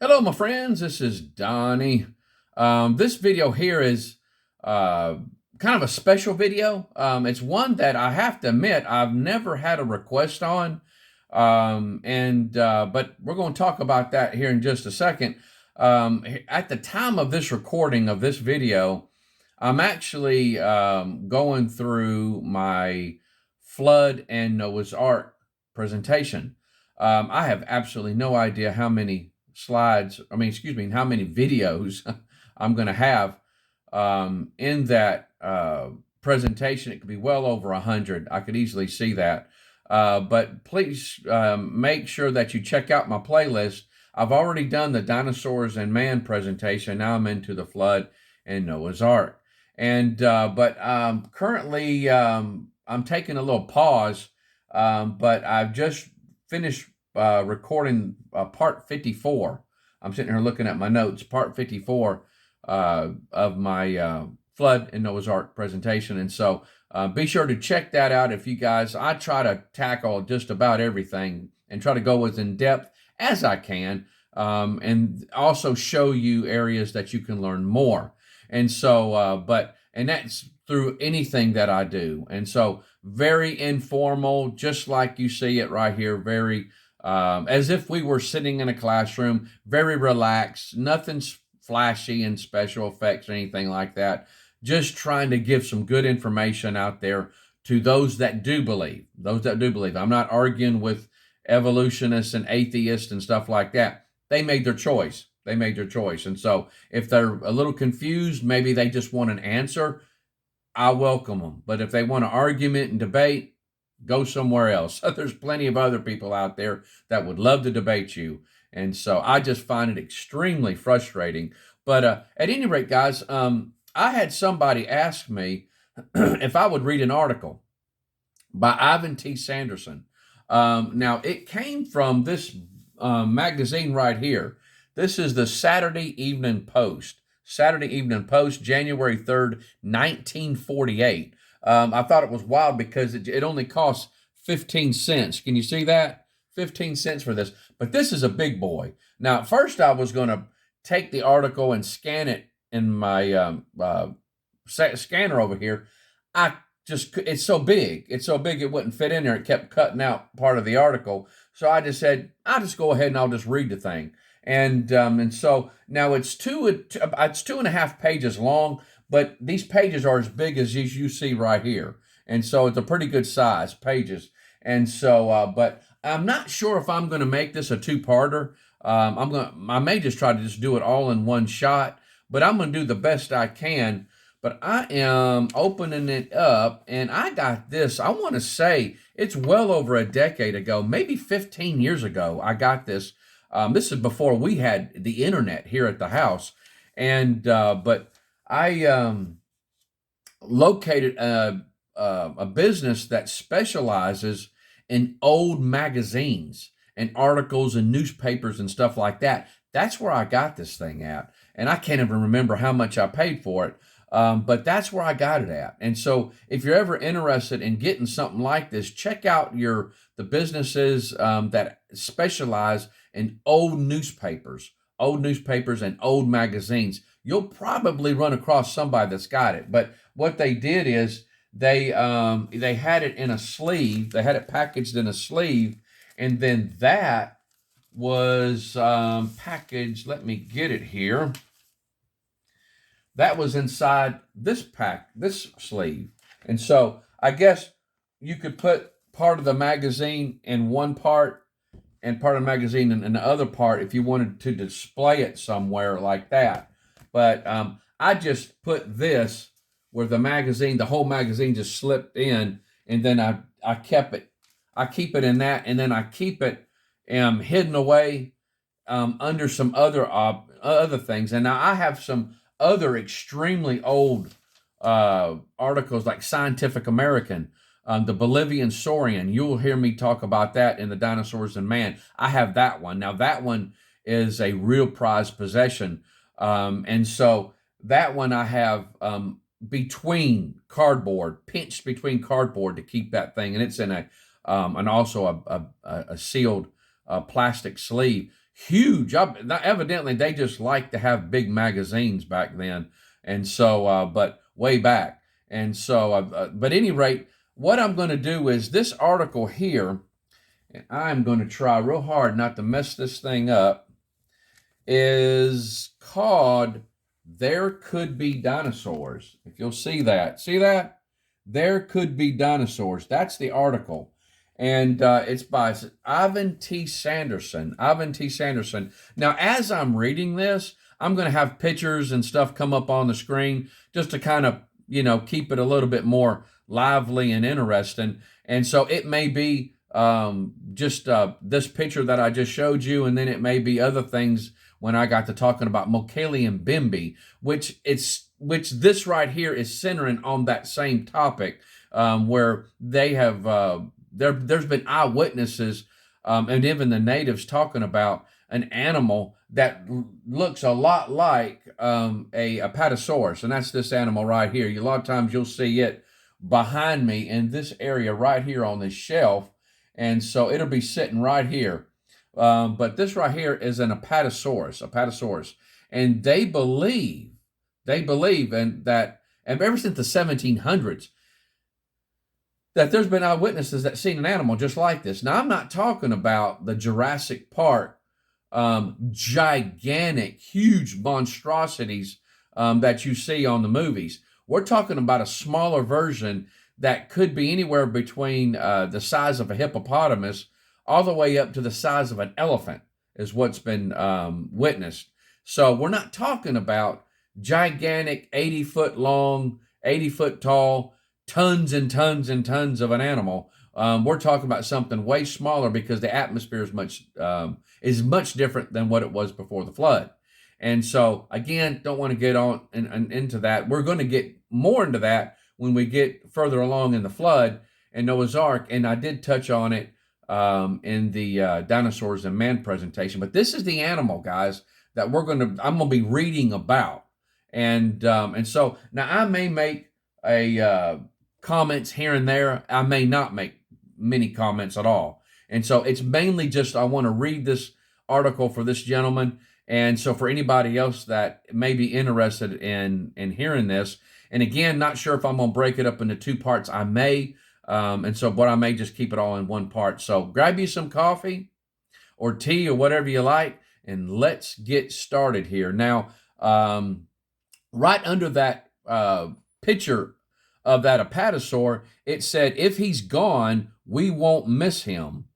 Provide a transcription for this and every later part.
Hello, my friends. This is Donnie. This video here is kind of a special video. It's one that I have to admit I've never had a request on, but we're going to talk about that here in just a second. At the time of this recording of this video, I'm actually going through my flood and Noah's Ark presentation. I have absolutely no idea how many how many videos I'm going to have in that presentation. It could be well over 100. I could easily see that. But please make sure that you check out my playlist. I've already done the Dinosaurs and Man presentation. Now I'm into the Flood and Noah's Ark. But currently I'm taking a little pause, but I've just finished recording part 54. I'm sitting here looking at my notes, part 54 of my Flood and Noah's Ark presentation. And so be sure to check that out if you guys, I try to tackle just about everything and try to go as in depth as I can, and also show you areas that you can learn more. And so, and that's through anything that I do. And so very informal, just like you see it right here, very as if we were sitting in a classroom, very relaxed, nothing flashy and special effects or anything like that. Just trying to give some good information out there to those that do believe. Those that do believe. I'm not arguing with evolutionists and atheists and stuff like that. They made their choice. They made their choice. And so if they're a little confused, maybe they just want an answer, I welcome them. But if they want an argument and debate, go somewhere else. There's plenty of other people out there that would love to debate you. And so I just find it extremely frustrating. But at any rate, guys, I had somebody ask me if I would read an article by Ivan T. Sanderson. Now, it came from this magazine right here. This is the Saturday Evening Post. Saturday Evening Post, January 3rd, 1948. I thought it was wild because it only costs 15 cents. Can you see that? 15 cents for this. But this is a big boy. Now, at first I was going to take the article and scan it in my scanner over here. It's so big. It's so big it wouldn't fit in there. It kept cutting out part of the article. So I just said, I'll just go ahead and I'll just read the thing. And so now it's two and a half pages long, but these pages are as big as you see right here. And so it's a pretty good size pages. And so, but I'm not sure if I'm going to make this a two-parter. I may just try to just do it all in one shot, but I'm going to do the best I can. But I am opening it up, and I got this. I want to say it's well over a decade ago, maybe 15 years ago, I got this. This is before we had the internet here at the house. But I located a business that specializes in old magazines and articles and newspapers and stuff like that. That's where I got this thing at. And I can't even remember how much I paid for it. But that's where I got it at. And so if you're ever interested in getting something like this, check out the businesses that specialize in old newspapers and old magazines. You'll probably run across somebody that's got it. But what they did is they had it in a sleeve. They had it packaged in a sleeve, and then that was packaged. Let me get it here. That was inside this sleeve. And so I guess you could put part of the magazine in one part and part of the magazine in the other part if you wanted to display it somewhere like that. But I just put this where the whole magazine just slipped in, and then I kept it. I keep it in that, and then I keep it hidden away under some other things. And now I have some other extremely old articles like Scientific American, the Bolivian Saurian. You'll hear me talk about that in the Dinosaurs and Man. I have that one. Now that one is a real prized possession. And so that one I have between cardboard, pinched between cardboard to keep that thing. And it's in and also a sealed plastic sleeve. huge. Evidently, they just like to have big magazines back then, and so, but way back, and so, but at any rate, what I'm going to do is this article here, and I'm going to try real hard not to mess this thing up, is called "There Could Be Dinosaurs." If you'll see that, "There Could Be Dinosaurs." That's the article. And it's by Ivan T. Sanderson. Ivan T. Sanderson. Now, as I'm reading this, I'm going to have pictures and stuff come up on the screen just to kind of, keep it a little bit more lively and interesting. And so it may be just this picture that I just showed you, and then it may be other things when I got to talking about Mokele and Bimby, which this right here is centering on that same topic, where they have there's been eyewitnesses and even the natives talking about an animal that looks a lot like a apatosaurus, and that's this animal right here. A lot of times you'll see it behind me in this area right here on this shelf, and so it'll be sitting right here. But this right here is an apatosaurus, and they believe, and ever since the 1700s, that there's been eyewitnesses that seen an animal just like this. Now, I'm not talking about the Jurassic Park, gigantic, huge monstrosities that you see on the movies. We're talking about a smaller version that could be anywhere between the size of a hippopotamus all the way up to the size of an elephant, is what's been witnessed. So we're not talking about gigantic, 80-foot long, 80-foot tall, tons and tons and tons of an animal. We're talking about something way smaller because the atmosphere is much different than what it was before the flood. And so, again, don't want to get on into that. We're going to get more into that when we get further along in the flood and Noah's Ark. And I did touch on it in the Dinosaurs and Man presentation. But this is the animal, guys, that I'm going to be reading about. And so now I may make comments here and there. I may not make many comments at all. And so it's mainly just I want to read this article for this gentleman. And so for anybody else that may be interested in hearing this, and again, not sure if I'm going to break it up into two parts. I may, but I may just keep it all in one part. So grab you some coffee or tea or whatever you like, and let's get started here. Now, right under that picture of that apatosaur, it said, "If he's gone, we won't miss him."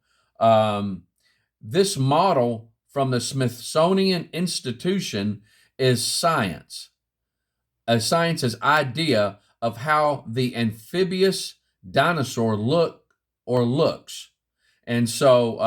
This model from the Smithsonian Institution is science's idea of how the amphibious dinosaur looks. And so,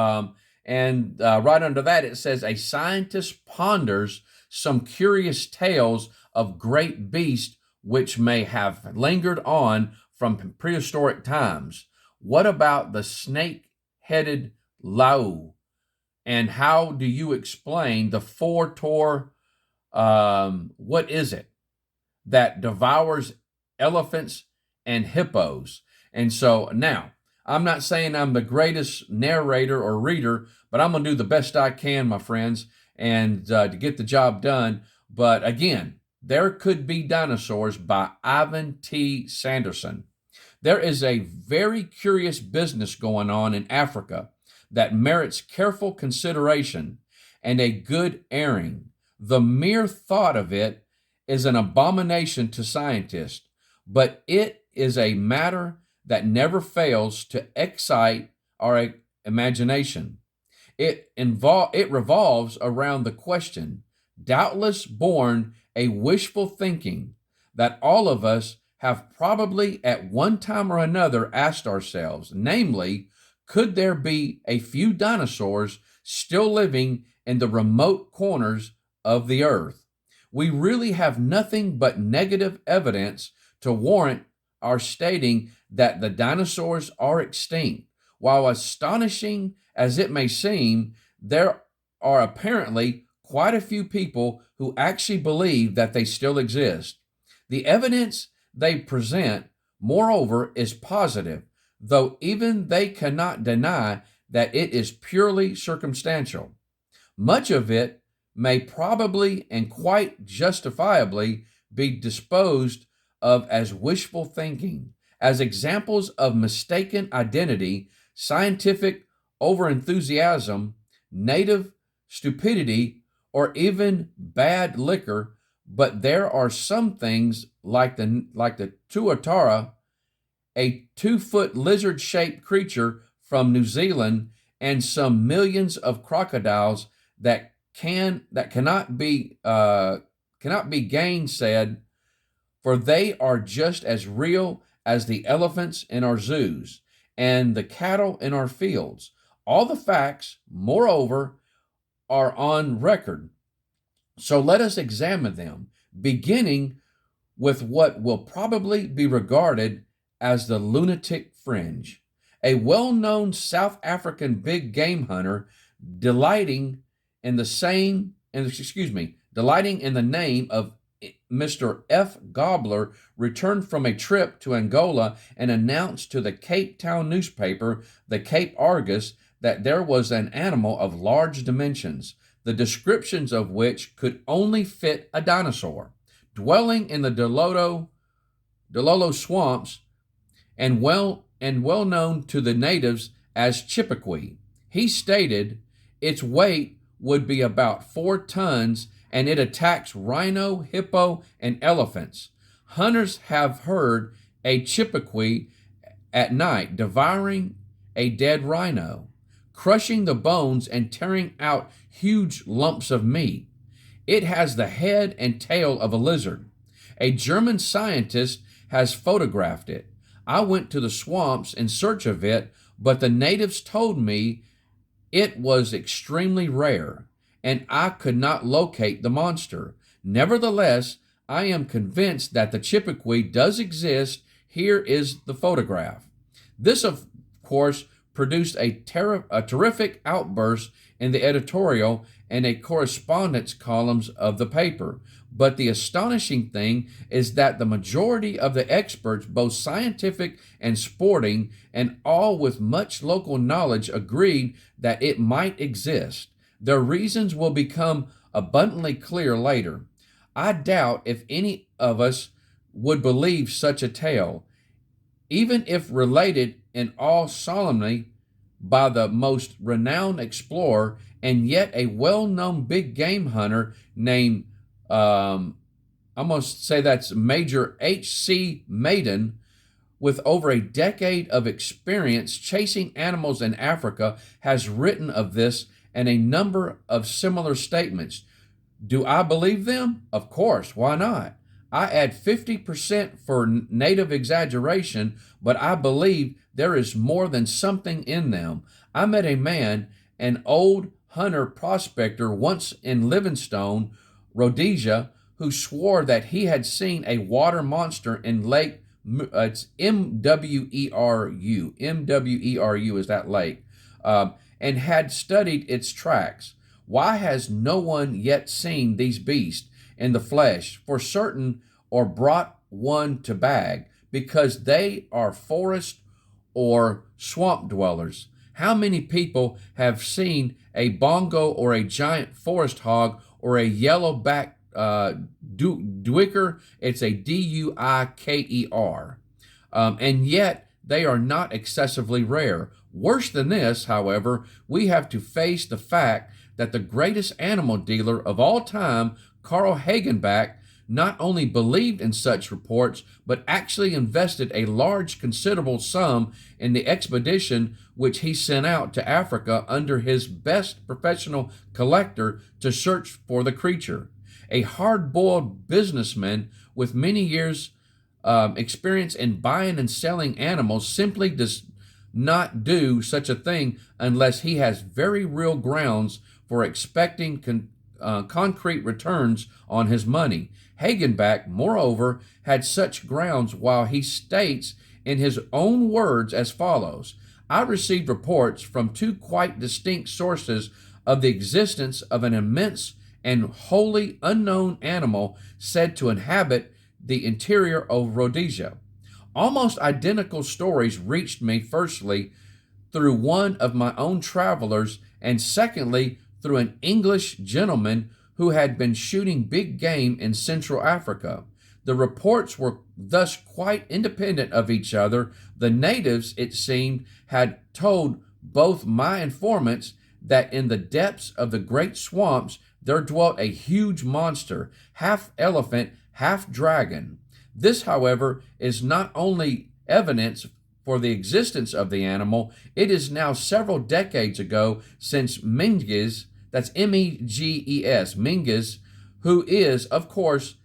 right under that, it says, "A scientist ponders some curious tales of great beasts which may have lingered on from prehistoric times. What about the snake-headed lau? And how do you explain the four-tour, what is it, that devours elephants and hippos?" And so now, I'm not saying I'm the greatest narrator or reader, but I'm going to do the best I can, my friends, and to get the job done. But again, "There Could Be Dinosaurs" by Ivan T. Sanderson. There is a very curious business going on in Africa that merits careful consideration and a good airing. The mere thought of it is an abomination to scientists, but it is a matter that never fails to excite our imagination. It revolves around the question, doubtless born a wishful thinking, that all of us have probably at one time or another asked ourselves, namely, could there be a few dinosaurs still living in the remote corners of the earth? We really have nothing but negative evidence to warrant our stating that the dinosaurs are extinct. While astonishing as it may seem, there are apparently quite a few people who actually believe that they still exist. The evidence they present, moreover, is positive, though even they cannot deny that it is purely circumstantial. Much of it may probably and quite justifiably be disposed of as wishful thinking, as examples of mistaken identity, scientific overenthusiasm, native stupidity, or even bad liquor. But there are some things like the tuatara, a 2-foot lizard-shaped creature from New Zealand, and some millions of crocodiles that cannot be gainsaid, for they are just as real as the elephants in our zoos and the cattle in our fields. All the facts, moreover, are on record. So let us examine them, beginning with what will probably be regarded as the lunatic fringe. A well known South African big game hunter delighting in the same, delighting in the name of Mr. F. Gobbler returned from a trip to Angola and announced to the Cape Town newspaper, the Cape Argus, that there was an animal of large dimensions, the descriptions of which could only fit a dinosaur, dwelling in the Dololo swamps and well known to the natives as Chippewa. He stated its weight would be about 4 tons and it attacks rhino, hippo, and elephants. Hunters have heard a Chippewa at night devouring a dead rhino, crushing the bones and tearing out huge lumps of meat. It has the head and tail of a lizard. A German scientist has photographed it. I went to the swamps in search of it, but the natives told me it was extremely rare, and I could not locate the monster. Nevertheless, I am convinced that the Chippewa does exist. Here is the photograph. This, of course, produced a terrific outburst in the editorial and a correspondence columns of the paper. But the astonishing thing is that the majority of the experts, both scientific and sporting, and all with much local knowledge, agreed that it might exist. Their reasons will become abundantly clear later. I doubt if any of us would believe such a tale, even if related in all solemnity by the most renowned explorer and yet a well-known big game hunter named, I'm going to say that's Major H.C. Maiden, with over a decade of experience chasing animals in Africa, has written of this and a number of similar statements. Do I believe them? Of course, why not? I add 50% for native exaggeration, but I believe there is more than something in them. I met a man, an old hunter prospector once in Livingstone, Rhodesia, who swore that he had seen a water monster in Lake, it's Mweru. Mweru is that lake, and had studied its tracks. Why has no one yet seen these beasts in the flesh for certain or brought one to bag? Because they are forest or swamp dwellers. How many people have seen a bongo or a giant forest hog or a yellow-backed duiker? It's a Duiker. And yet they are not excessively rare. Worse than this, however, we have to face the fact that the greatest animal dealer of all time, Carl Hagenbeck, not only believed in such reports, but actually invested a large, considerable sum in the expedition which he sent out to Africa under his best professional collector to search for the creature. A hard-boiled businessman with many years' experience in buying and selling animals simply does not do such a thing unless he has very real grounds for expecting concrete returns on his money. Hagenbeck, moreover, had such grounds while he states in his own words as follows: I received reports from 2 quite distinct sources of the existence of an immense and wholly unknown animal said to inhabit the interior of Rhodesia. Almost identical stories reached me, firstly, through one of my own travelers, and secondly, through an English gentleman who had been shooting big game in Central Africa. The reports were thus quite independent of each other. The natives, it seemed, had told both my informants that in the depths of the great swamps there dwelt a huge monster, half elephant, half dragon. This, however, is not only evidence for the existence of the animal, it is now several decades ago since Menges, that's Meges, Menges, who is, of course,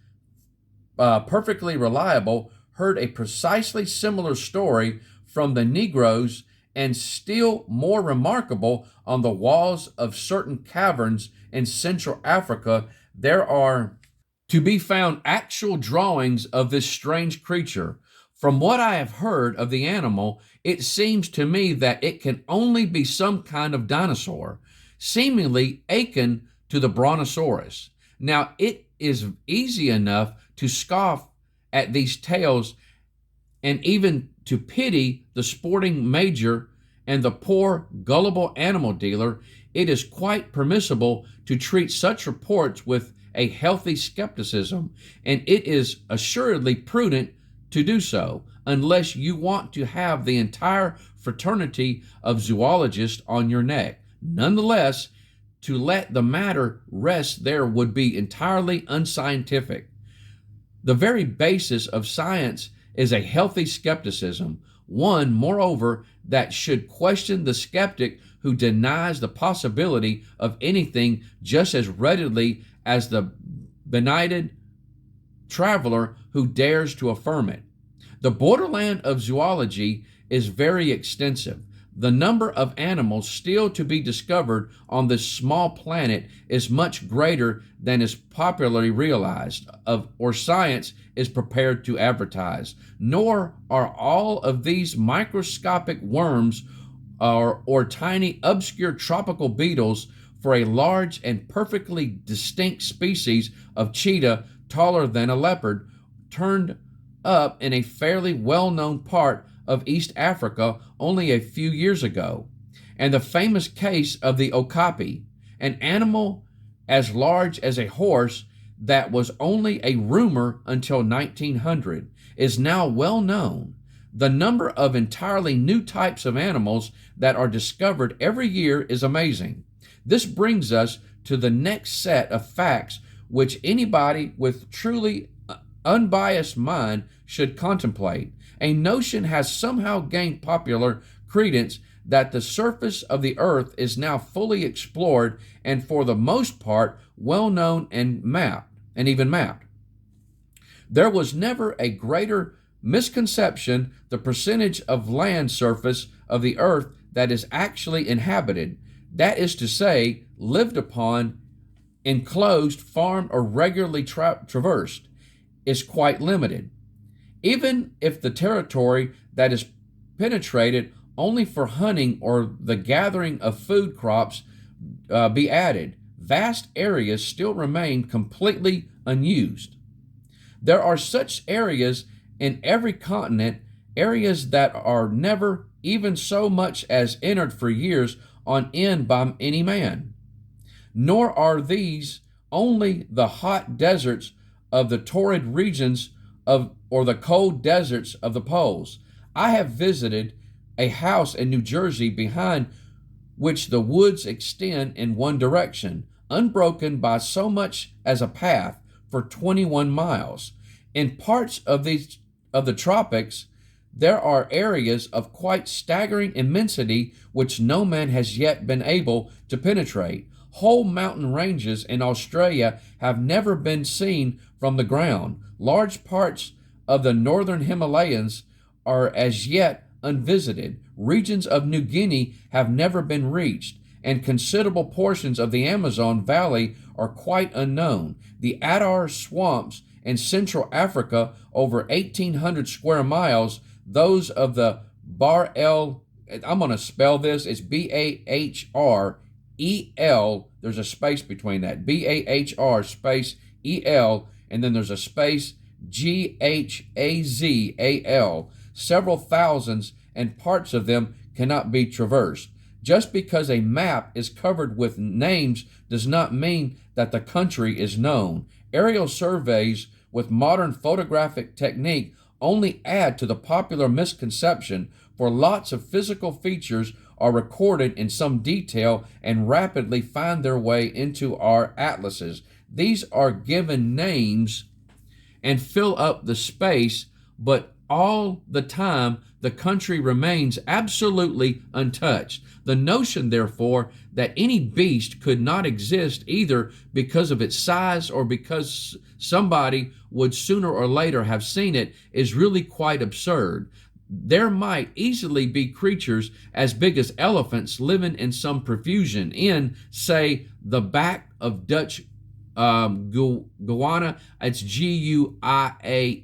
perfectly reliable, heard a precisely similar story from the Negroes, and still more remarkable, on the walls of certain caverns in Central Africa, there are to be found actual drawings of this strange creature. From what I have heard of the animal, it seems to me that it can only be some kind of dinosaur, seemingly akin to the Brontosaurus. Now, it is easy enough to scoff at these tales and even to pity the sporting major and the poor, gullible animal dealer. It is quite permissible to treat such reports with a healthy skepticism, and it is assuredly prudent to do so, unless you want to have the entire fraternity of zoologists on your neck. Nonetheless, to let the matter rest there would be entirely unscientific. The very basis of science is a healthy skepticism, one, moreover, that should question the skeptic who denies the possibility of anything just as readily as the benighted traveler who dares to affirm it. The borderland of zoology is very extensive. The number of animals still to be discovered on this small planet is much greater than is popularly realized or science is prepared to advertise. Nor are all of these microscopic worms or tiny obscure tropical beetles for a large and perfectly distinct species of cheetah taller than a leopard turned up in a fairly well-known part of East Africa only a few years ago, and the famous case of the okapi, an animal as large as a horse that was only a rumor until 1900, is now well known. The number of entirely new types of animals that are discovered every year is amazing. This brings us to the next set of facts which anybody with truly unbiased mind should contemplate. A notion has somehow gained popular credence that the surface of the earth is now fully explored and for the most part well known and even mapped. There was never a greater misconception. The percentage of land surface of the earth that is actually inhabited, that is to say, lived upon, enclosed, farmed, or regularly traversed, is quite limited. Even if the territory that is penetrated only for hunting or the gathering of food crops be added, vast areas still remain completely unused. There are such areas in every continent, areas that are never even so much as entered for years on end by any man. Nor are these only the hot deserts of the torrid regions or the cold deserts of the poles. I have visited a house in New Jersey behind which the woods extend in one direction, unbroken by so much as a path, for 21 miles. In parts of the tropics, there are areas of quite staggering immensity which no man has yet been able to penetrate. Whole mountain ranges in Australia have never been seen from the ground. Large parts of the northern Himalayas are as yet unvisited. Regions of New Guinea have never been reached, and considerable portions of the Amazon Valley are quite unknown. The Adar swamps in Central Africa, over 1,800 square miles, those of the Bahr el, I'm going to spell this, it's Bahrel, there's a space between that, Bahr space El, and then there's a space Ghazal. Several thousands, and parts of them cannot be traversed. Just because a map is covered with names does not mean that the country is known. Aerial surveys with modern photographic technique only add to the popular misconception, for lots of physical features are recorded in some detail and rapidly find their way into our atlases. These are given names and fill up the space, but all the time the country remains absolutely untouched. The notion, therefore, that any beast could not exist either because of its size or because somebody would sooner or later have seen it is really quite absurd. There might easily be creatures as big as elephants living in some profusion in, say, the back of Dutch Guyana. It's Guiana,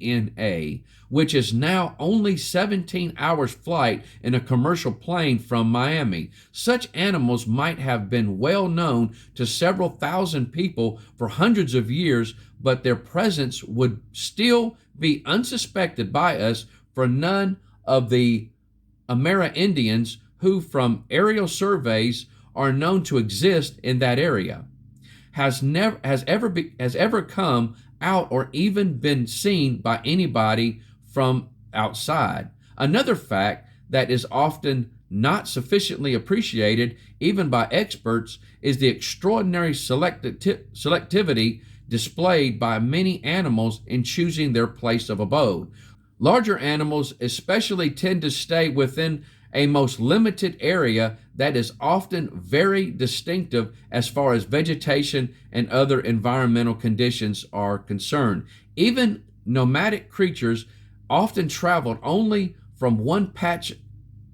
which is now only 17 hours flight in a commercial plane from Miami. Such animals might have been well known to several thousand people for hundreds of years, but their presence would still be unsuspected by us, for none of the Amerindians who from aerial surveys are known to exist in that area has ever come out or even been seen by anybody from outside. Another fact that is often not sufficiently appreciated even by experts is the extraordinary selectivity displayed by many animals in choosing their place of abode. Larger animals especially tend to stay within a most limited area that is often very distinctive as far as vegetation and other environmental conditions are concerned. Even nomadic creatures often traveled only from one patch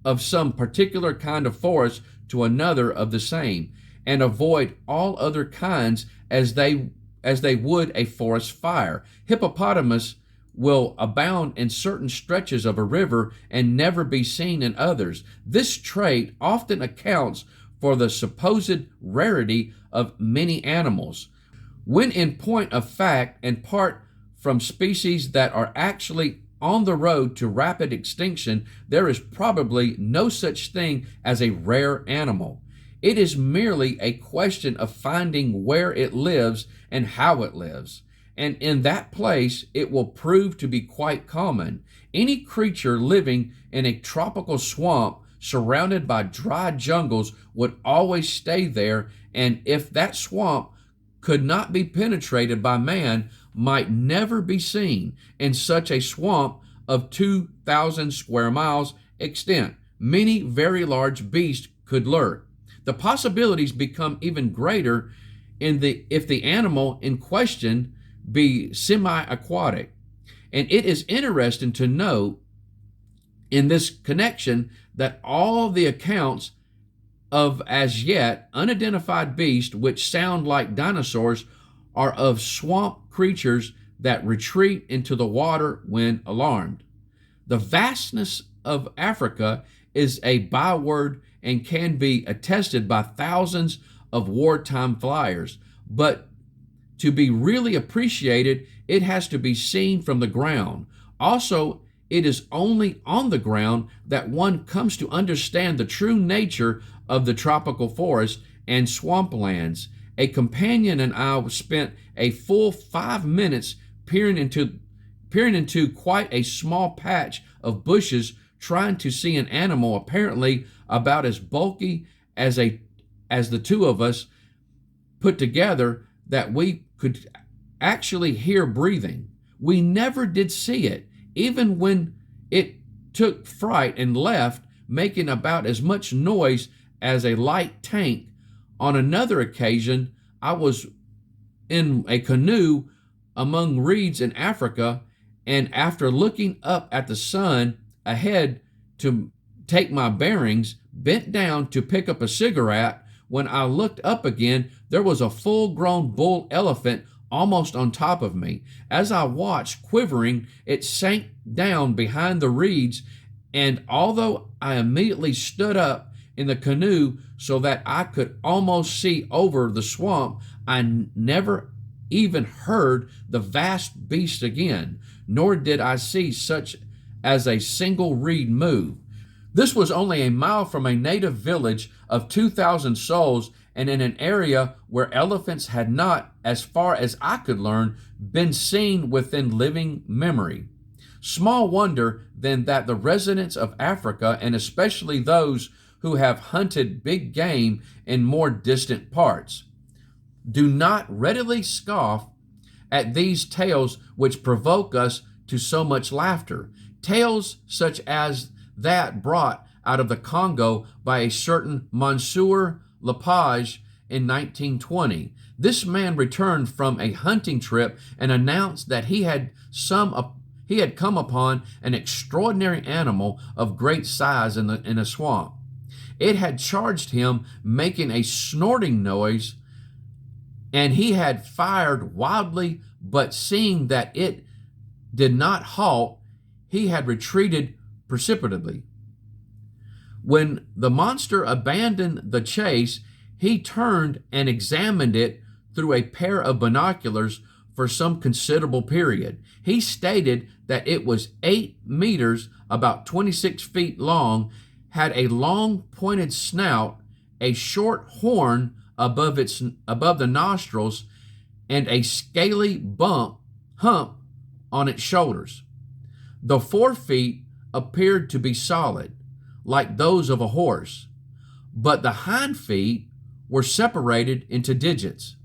of some particular kind of forest to another of the same, and avoid all other kinds as they would a forest fire. Hippopotamus will abound in certain stretches of a river and never be seen in others. This trait often accounts for the supposed rarity of many animals, when in point of fact, and part from species that are actually on the road to rapid extinction, there is probably no such thing as a rare animal. It is merely a question of finding where it lives and how it lives. And in that place, it will prove to be quite common. Any creature living in a tropical swamp surrounded by dry jungles would always stay there, and if that swamp could not be penetrated by man, might never be seen in such a swamp of 2,000 square miles extent. Many very large beasts could lurk. The possibilities become even greater if the animal in question be semi-aquatic. And it is interesting to note in this connection that all the accounts of as yet unidentified beasts which sound like dinosaurs are of swamp creatures that retreat into the water when alarmed. The vastness of Africa is a byword and can be attested by thousands of wartime flyers, but to be really appreciated, it has to be seen from the ground. Also, it is only on the ground that one comes to understand the true nature of the tropical forest and swamplands. A companion and I spent a full 5 minutes peering into quite a small patch of bushes, trying to see an animal apparently about as bulky as the two of us put together, that we could actually hear breathing. We never did see it, even when it took fright and left, making about as much noise as a light tank. On another occasion, I was in a canoe among reeds in Africa, and after looking up at the sun ahead to take my bearings, bent down to pick up a cigarette. When I looked up again, there was a full-grown bull elephant almost on top of me. As I watched, quivering, it sank down behind the reeds, and although I immediately stood up in the canoe so that I could almost see over the swamp, I never even heard the vast beast again, nor did I see such as a single reed move. This was only a mile from a native village of 2,000 souls and in an area where elephants had not, as far as I could learn, been seen within living memory. Small wonder then that the residents of Africa, and especially those who have hunted big game in more distant parts, do not readily scoff at these tales which provoke us to so much laughter. Tales such as that brought out of the Congo by a certain Monsieur Lepage in 1920. This man returned from a hunting trip and announced that he had come upon an extraordinary animal of great size in a swamp. It had charged him, making a snorting noise, and he had fired wildly, but seeing that it did not halt, he had retreated precipitately. When the monster abandoned the chase, he turned and examined it through a pair of binoculars for some considerable period. He stated that it was 8 meters, about 26 feet long, had a long pointed snout, a short horn above the nostrils, and a scaly hump on its shoulders. The forefeet appeared to be solid, like those of a horse, but the hind feet were separated into digits.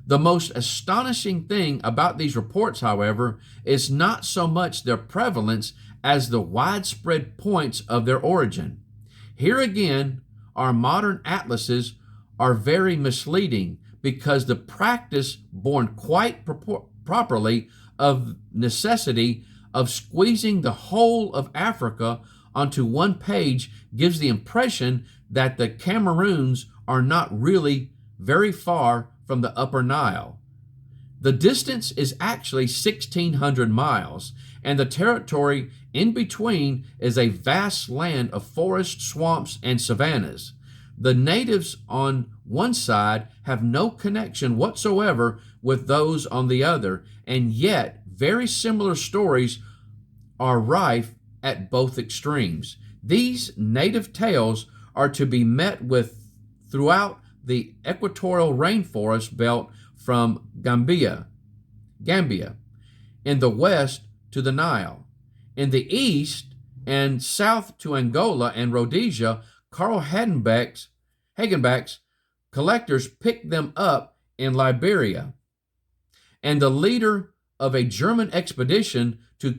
The most astonishing thing about these reports, however, is not so much their prevalence as the widespread points of their origin. Here again, our modern atlases are very misleading because the practice, born quite properly of necessity, of squeezing the whole of Africa onto one page gives the impression that the Cameroons are not really very far from the Upper Nile. The distance is actually 1,600 miles, and the territory in between is a vast land of forests, swamps, and savannas. The natives on one side have no connection whatsoever with those on the other, and yet very similar stories are rife at both extremes. These native tales are to be met with throughout the equatorial rainforest belt from Gambia, in the west to the Nile. In the east and south to Angola and Rhodesia, Carl Hagenbeck's collectors picked them up in Liberia. And the leader of a German expedition to the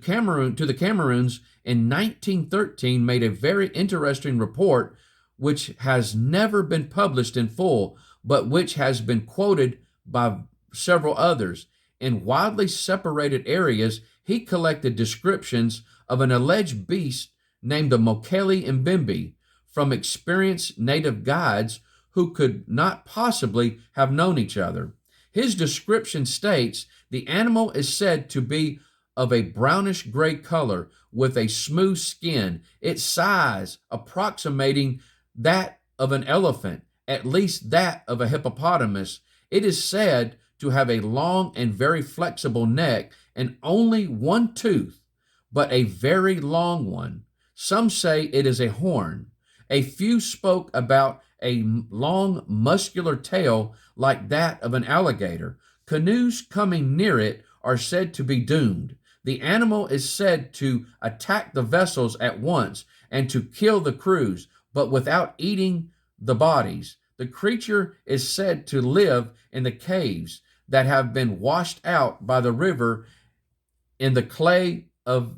Cameroons in 1913 made a very interesting report which has never been published in full, but which has been quoted by several others. In widely separated areas, he collected descriptions of an alleged beast named the Mokele Mbembe from experienced native guides who could not possibly have known each other. His description states the animal is said to be of a brownish gray color with a smooth skin, its size approximating that of an elephant, at least that of a hippopotamus. It is said to have a long and very flexible neck and only one tooth, but a very long one. Some say it is a horn. A few spoke about a long muscular tail like that of an alligator. Canoes coming near it are said to be doomed. The animal is said to attack the vessels at once and to kill the crews, but without eating the bodies. The creature is said to live in the caves that have been washed out by the river in the clay of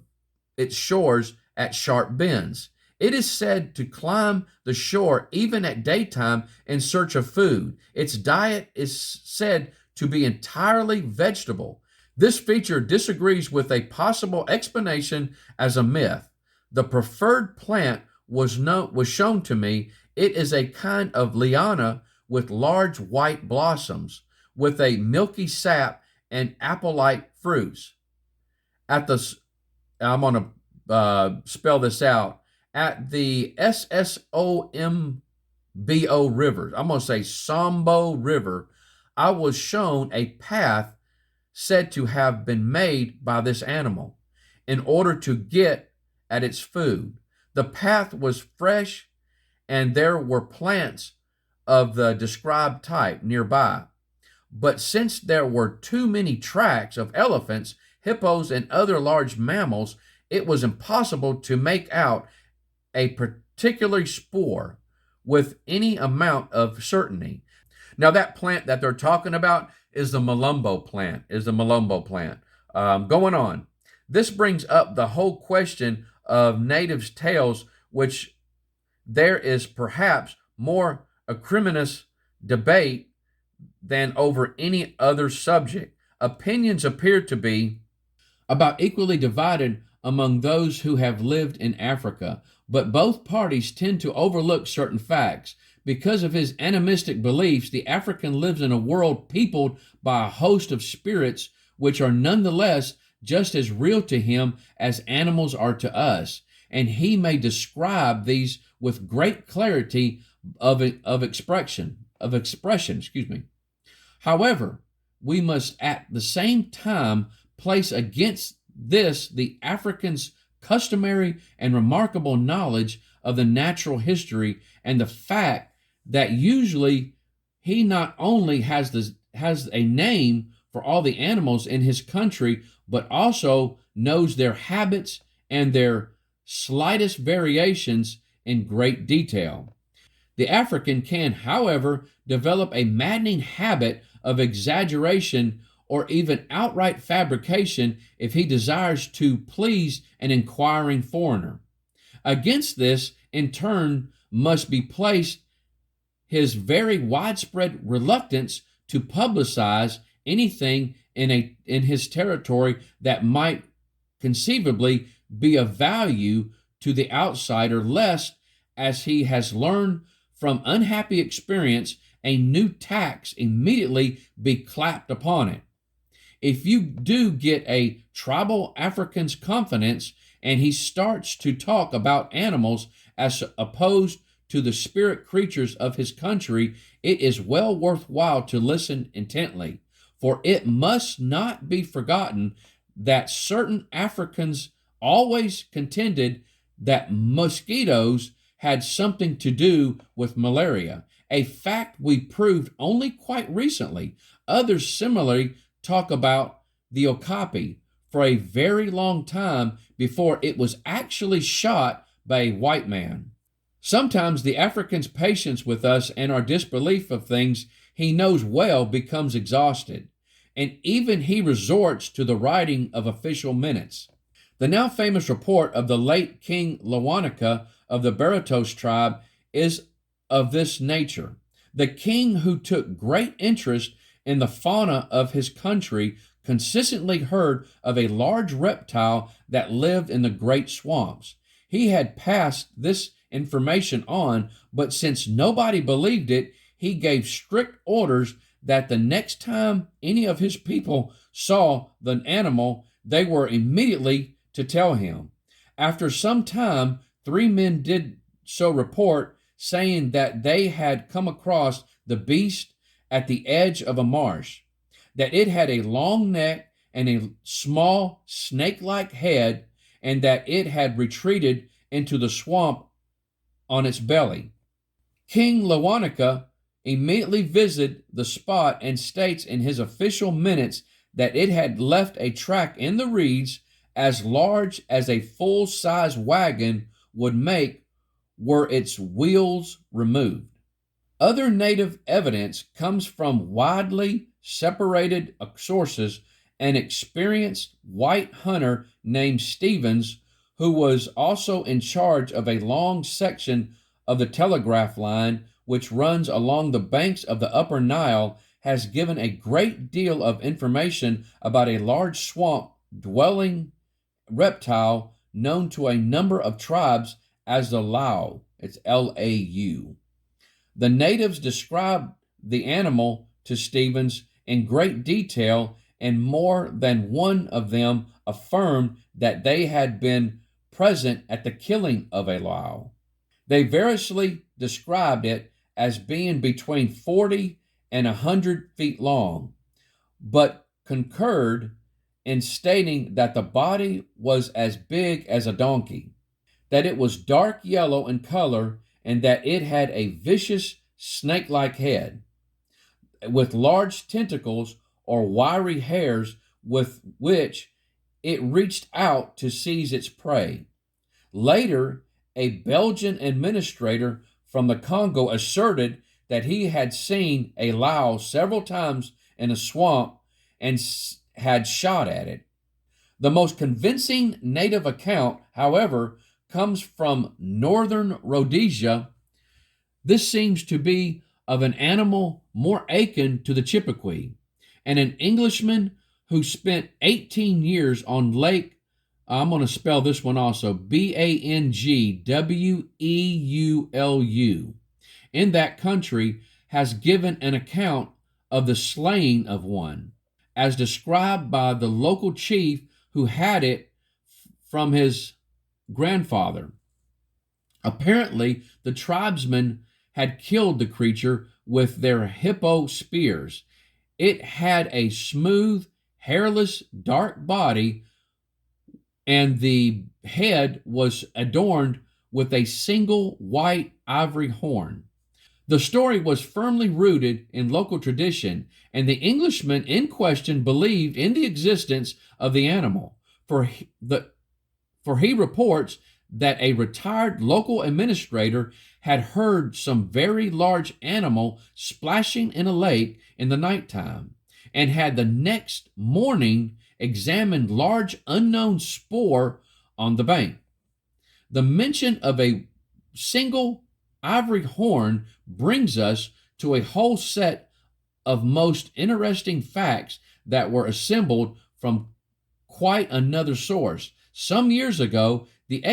its shores at sharp bends. It is said to climb the shore even at daytime in search of food. Its diet is said to be entirely vegetable. This feature disagrees with a possible explanation as a myth. The preferred plant was shown to me. It is a kind of liana with large white blossoms, with a milky sap and apple-like fruits. I'm going to spell this out. At the Ssombo River, I'm going to say Sambo River, I was shown a path said to have been made by this animal in order to get at its food. The path was fresh, and there were plants of the described type nearby. But since there were too many tracks of elephants, hippos, and other large mammals, it was impossible to make out a particular spore with any amount of certainty. Now, that plant that they're talking about is the Malumbo plant. Going on. This brings up the whole question of natives' tales, which there is perhaps more acrimonious debate than over any other subject. Opinions appear to be about equally divided among those who have lived in Africa, but both parties tend to overlook certain facts. Because of his animistic beliefs, the African lives in a world peopled by a host of spirits which are nonetheless just as real to him as animals are to us, and he may describe these with great clarity of expression. However, we must at the same time place against this the African's customary and remarkable knowledge of the natural history and the fact that usually he not only has a name for all the animals in his country, but also knows their habits and their slightest variations in great detail. The African can, however, develop a maddening habit of exaggeration or even outright fabrication if he desires to please an inquiring foreigner. Against this, in turn, must be placed his very widespread reluctance to publicize anything in his territory that might conceivably be of value to the outsider, lest, as he has learned from unhappy experience, a new tax immediately be clapped upon it. If you do get a tribal African's confidence and he starts to talk about animals as opposed to the spirit creatures of his country, it is well worthwhile to listen intently, for it must not be forgotten that certain Africans always contended that mosquitoes had something to do with malaria, a fact we proved only quite recently. Others similarly talk about the okapi for a very long time before it was actually shot by a white man. Sometimes the African's patience with us and our disbelief of things he knows well becomes exhausted, and even he resorts to the writing of official minutes. The now famous report of the late King Lewanika of the Baratos tribe is of this nature. The king, who took great interest in the fauna of his country, consistently heard of a large reptile that lived in the great swamps. He had passed this information on, but since nobody believed it, he gave strict orders that the next time any of his people saw the animal, they were immediately to tell him. After some time, 3 men did so report, saying that they had come across the beast at the edge of a marsh, that it had a long neck and a small snake-like head, and that it had retreated into the swamp on its belly. King Lewanika immediately visited the spot and states in his official minutes that it had left a track in the reeds as large as a full-size wagon would make were its wheels removed. Other native evidence comes from widely separated sources. An experienced white hunter named Stevens, who was also in charge of a long section of the telegraph line which runs along the banks of the Upper Nile, has given a great deal of information about a large swamp dwelling reptile known to a number of tribes as the Lau. It's Lau. The natives described the animal to Stevens in great detail, and more than one of them affirmed that they had been present at the killing of a Lau. They variously described it as being between 40 and 100 feet long, but concurred in stating that the body was as big as a donkey. that it was dark yellow in color, and that it had a vicious snake-like head with large tentacles or wiry hairs with which it reached out to seize its prey. Later, a Belgian administrator from the Congo asserted that he had seen a louse several times in a swamp and had shot at it. The most convincing native account, however, comes from northern Rhodesia. This seems to be of an animal more akin to the Chippewa, and an Englishman who spent 18 years on Lake, I'm going to spell this one also, Bangweulu, in that country, has given an account of the slaying of one, as described by the local chief who had it from his grandfather. Apparently, the tribesmen had killed the creature with their hippo spears. It had a smooth, hairless, dark body, and the head was adorned with a single white ivory horn. The story was firmly rooted in local tradition, and the Englishman in question believed in the existence of the animal, for he reports that a retired local administrator had heard some very large animal splashing in a lake in the nighttime, and had the next morning examined large unknown spoor on the bank. The mention of a single ivory horn brings us to a whole set of most interesting facts that were assembled from quite another source. Some years ago, the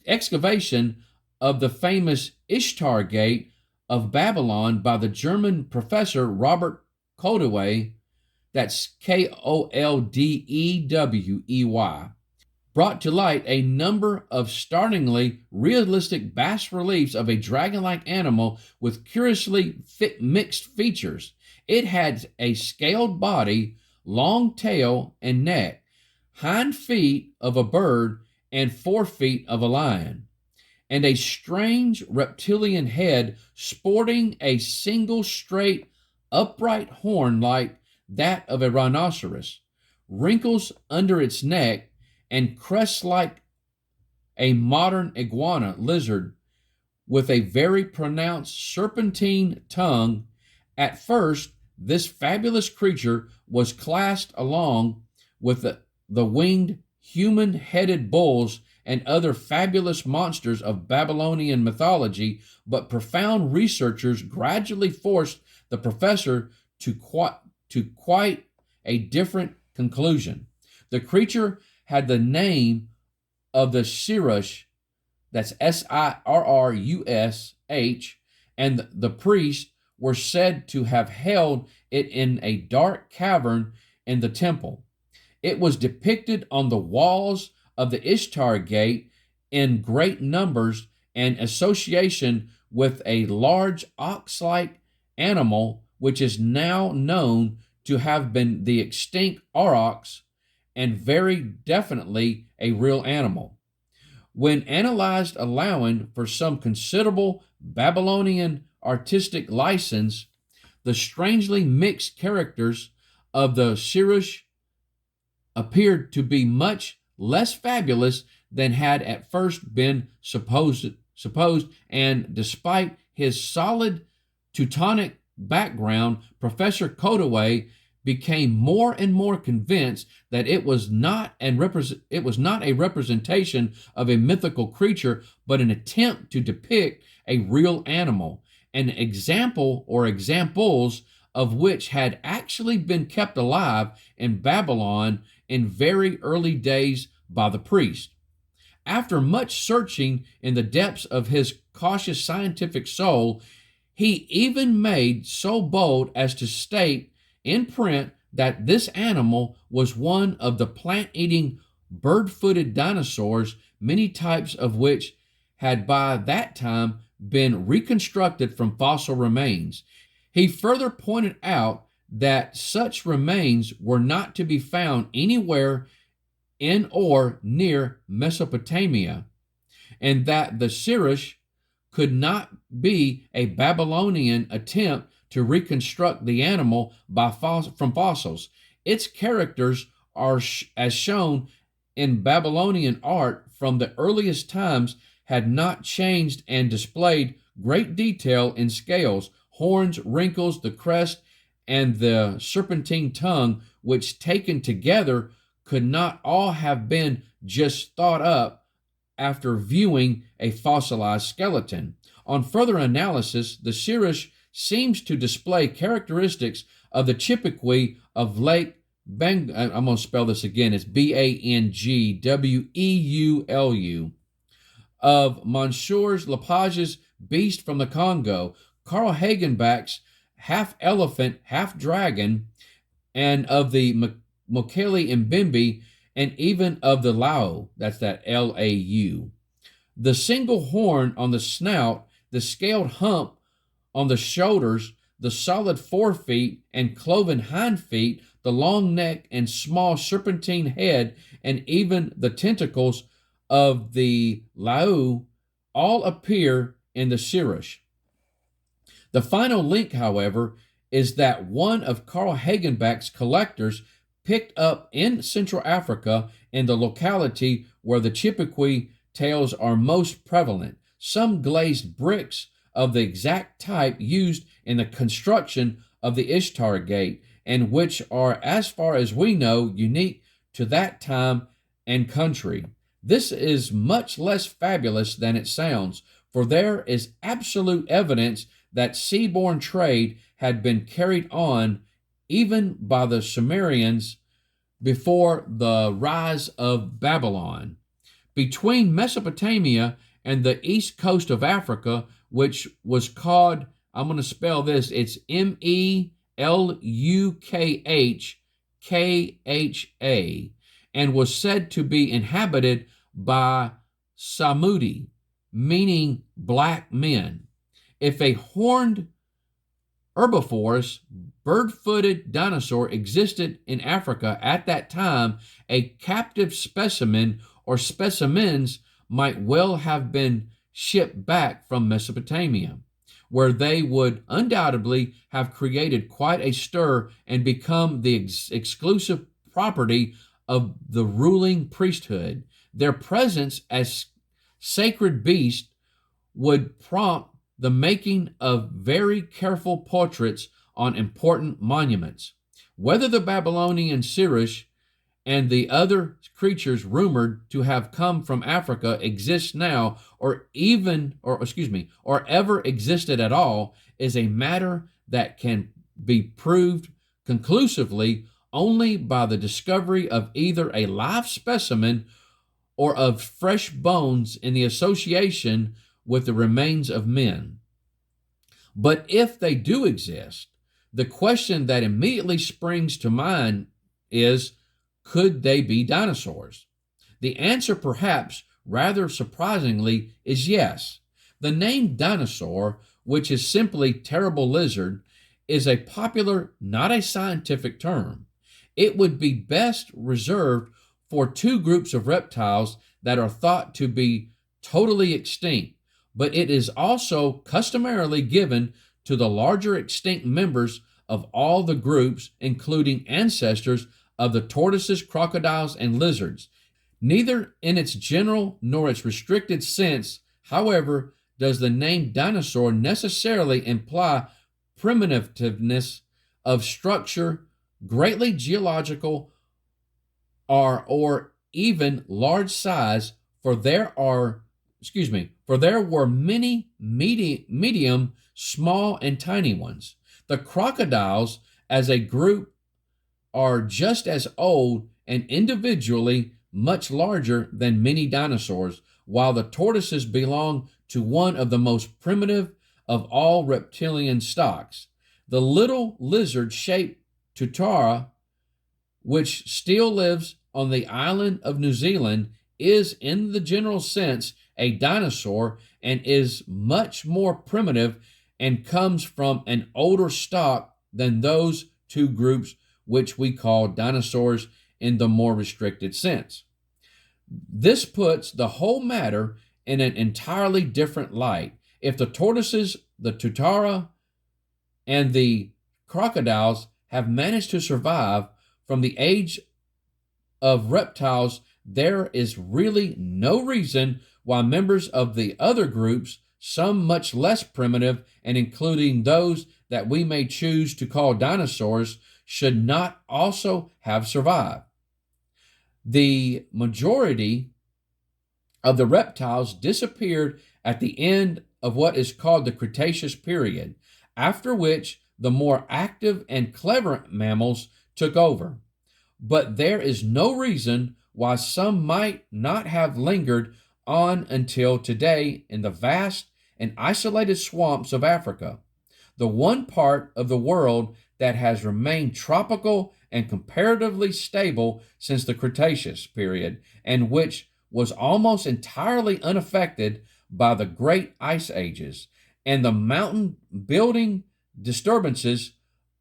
excavation of the famous Ishtar Gate of Babylon by the German professor Robert Koldewey, that's Koldewey, brought to light a number of startlingly realistic bas reliefs of a dragon-like animal with curiously mixed features. It had a scaled body, long tail and neck, hind feet of a bird, and forefeet of a lion, and a strange reptilian head sporting a single straight upright horn like that of a rhinoceros, wrinkles under its neck, and crests like a modern iguana lizard, with a very pronounced serpentine tongue. At first, this fabulous creature was classed along with the winged human-headed bulls and other fabulous monsters of Babylonian mythology, but profound researchers gradually forced the professor to quite a different conclusion. The creature had the name of the Sirrush, that's Sirrush, and the priests were said to have held it in a dark cavern in the temple. It was depicted on the walls of the Ishtar Gate in great numbers and association with a large ox-like animal, which is now known to have been the extinct aurochs, and very definitely a real animal. When analyzed, allowing for some considerable Babylonian artistic license, the strangely mixed characters of the Sirrush appeared to be much less fabulous than had at first been supposed, and despite his solid Teutonic background, Professor Koldewey became more and more convinced that it was not a representation of a mythical creature, but an attempt to depict a real animal, an example or examples of which had actually been kept alive in Babylon in very early days by the priest. After much searching in the depths of his cautious scientific soul, he even made so bold as to state in print that this animal was one of the plant-eating, bird-footed dinosaurs, many types of which had by that time been reconstructed from fossil remains. He further pointed out that such remains were not to be found anywhere in or near Mesopotamia, and that the Sirish could not be a Babylonian attempt to reconstruct the animal from fossils. Its characters are, as shown in Babylonian art from the earliest times, had not changed and displayed great detail in scales, horns, wrinkles, the crest, and the serpentine tongue, which taken together could not all have been just thought up after viewing a fossilized skeleton. On further analysis, the Sirish seems to display characteristics of the Chippewa of Lake Bang. I'm going to spell this again. It's Bangweulu, of Monsieur Lepage's Beast from the Congo, Carl Hagenbeck's half elephant, half dragon, and of the Mokele Mbembe, and even of the Lau, that's that Lau. The single horn on the snout, the scaled hump on the shoulders, the solid forefeet and cloven hind feet, the long neck and small serpentine head, and even the tentacles of the Lau all appear in the Sirish. The final link, however, is that one of Carl Hagenbeck's collectors picked up in Central Africa in the locality where the Chippewa tales are most prevalent, some glazed bricks of the exact type used in the construction of the Ishtar Gate, and which are, as far as we know, unique to that time and country. This is much less fabulous than it sounds, for there is absolute evidence that seaborne trade had been carried on even by the Sumerians before the rise of Babylon. Between Mesopotamia and the east coast of Africa, which was called, I'm going to spell this, it's Melukhkha, and was said to be inhabited by Samudi, meaning black men. If a horned herbivorous, bird-footed dinosaur existed in Africa at that time, a captive specimen or specimens might well have been shipped back from Mesopotamia, where they would undoubtedly have created quite a stir and become the exclusive property of the ruling priesthood. Their presence as sacred beasts would prompt the making of very careful portraits on important monuments. Whether the Babylonian Sirish and the other creatures rumored to have come from Africa exist now, or ever existed at all, is a matter that can be proved conclusively only by the discovery of either a live specimen or of fresh bones in the association with the remains of men. But if they do exist, the question that immediately springs to mind is, could they be dinosaurs? The answer, perhaps rather surprisingly, is yes. The name dinosaur, which is simply terrible lizard, is a popular, not a scientific term. It would be best reserved for two groups of reptiles that are thought to be totally extinct, but it is also customarily given to the larger extinct members of all the groups, including ancestors of the tortoises, crocodiles, and lizards. Neither in its general nor its restricted sense, however, does the name dinosaur necessarily imply primitiveness of structure, greatly geological, or even large size, for there were many medium, small, and tiny ones. The crocodiles as a group are just as old and individually much larger than many dinosaurs, while the tortoises belong to one of the most primitive of all reptilian stocks. The little lizard-shaped Tutara, which still lives on the island of New Zealand, is in the general sense a dinosaur and is much more primitive and comes from an older stock than those two groups which we call dinosaurs in the more restricted sense. This puts the whole matter in an entirely different light. If the tortoises, the tutara, and the crocodiles have managed to survive from the age of reptiles, there is really no reason why members of the other groups, some much less primitive, and including those that we may choose to call dinosaurs, should not also have survived. The majority of the reptiles disappeared at the end of what is called the Cretaceous period, after which the more active and clever mammals took over. But there is no reason why some might not have lingered on until today in the vast and isolated swamps of Africa, the one part of the world that has remained tropical and comparatively stable since the Cretaceous period, and which was almost entirely unaffected by the great ice ages and the mountain building disturbances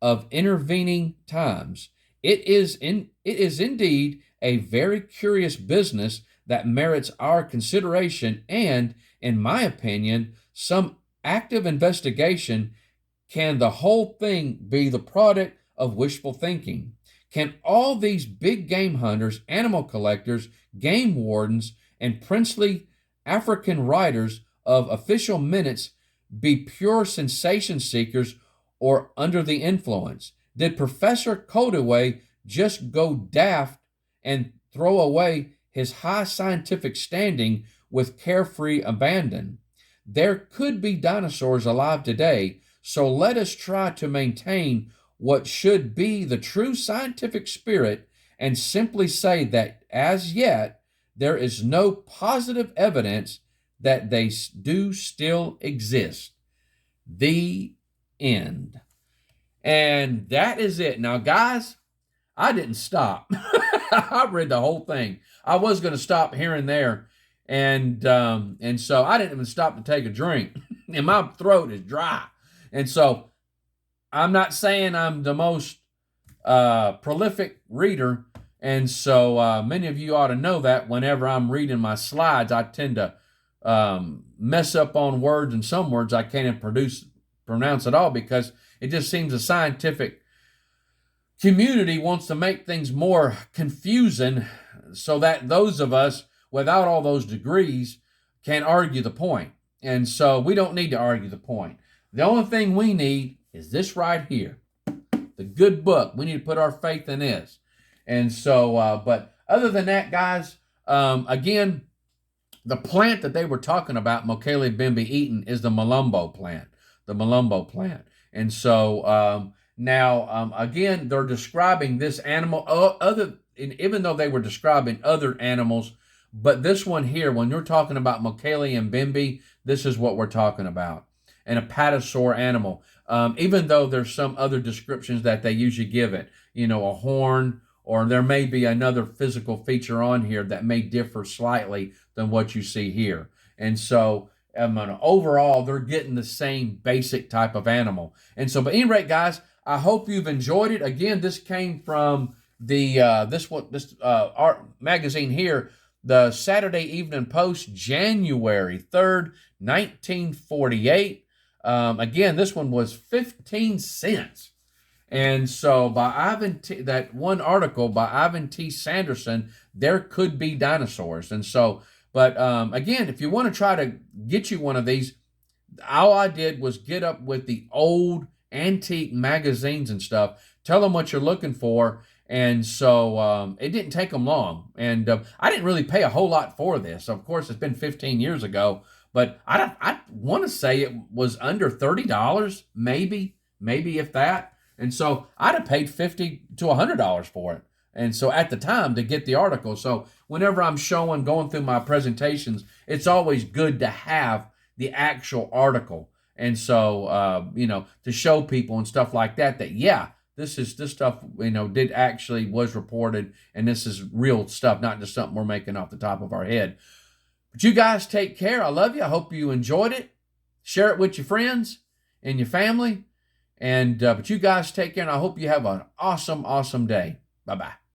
of intervening times. It is indeed a very curious business that merits our consideration and, in my opinion, some active investigation. Can the whole thing be the product of wishful thinking? Can all these big game hunters, animal collectors, game wardens, and princely African writers of official minutes be pure sensation seekers or under the influence? Did Professor Koldewey just go daft and throw away his high scientific standing with carefree abandon? There could be dinosaurs alive today, so let us try to maintain what should be the true scientific spirit and simply say that as yet there is no positive evidence that they do still exist. The end. And that is it. Now, guys, I didn't stop. I read the whole thing. I was going to stop here and there, and so I didn't even stop to take a drink, and my throat is dry. And so I'm not saying I'm the most prolific reader, and so many of you ought to know that whenever I'm reading my slides, I tend to mess up on words, and some words I can't even pronounce at all because it just seems the scientific community wants to make things more confusing so that those of us without all those degrees can argue the point. And so we don't need to argue the point. The only thing we need is this right here, the good book. We need to put our faith in this. And so, but other than that, guys, again, the plant that they were talking about, Mokele Bembe eating, is the Malumbo plant. The Malumbo plant. And so now, again, they're describing this animal, even though they were describing other animals, but this one here, when you're talking about Mokele and Bembe, this is what we're talking about. An apatosaur animal. Even though there's some other descriptions that they usually give it, a horn, or there may be another physical feature on here that may differ slightly than what you see here. And so, overall, they're getting the same basic type of animal. And so, but at any rate, guys, I hope you've enjoyed it. Again, this came from the art magazine here, the Saturday Evening Post, January 3rd, 1948. Again, this one was 15 cents. And so by that one article by Ivan T. Sanderson, There Could Be Dinosaurs. And so, but again, if you want to try to get you one of these, all I did was get up with the old antique magazines and stuff, tell them what you're looking for. And so it didn't take them long. And I didn't really pay a whole lot for this. Of course, it's been 15 years ago. But I want to say it was under $30, maybe if that. And so I'd have paid $50 to $100 for it. And so at the time to get the article. So whenever I'm going through my presentations, it's always good to have the actual article. And so, to show people and stuff like that, yeah, this stuff, was reported, and this is real stuff, not just something we're making off the top of our head. But you guys take care. I love you. I hope you enjoyed it. Share it with your friends and your family. And but you guys take care, and I hope you have an awesome, awesome day. Bye-bye.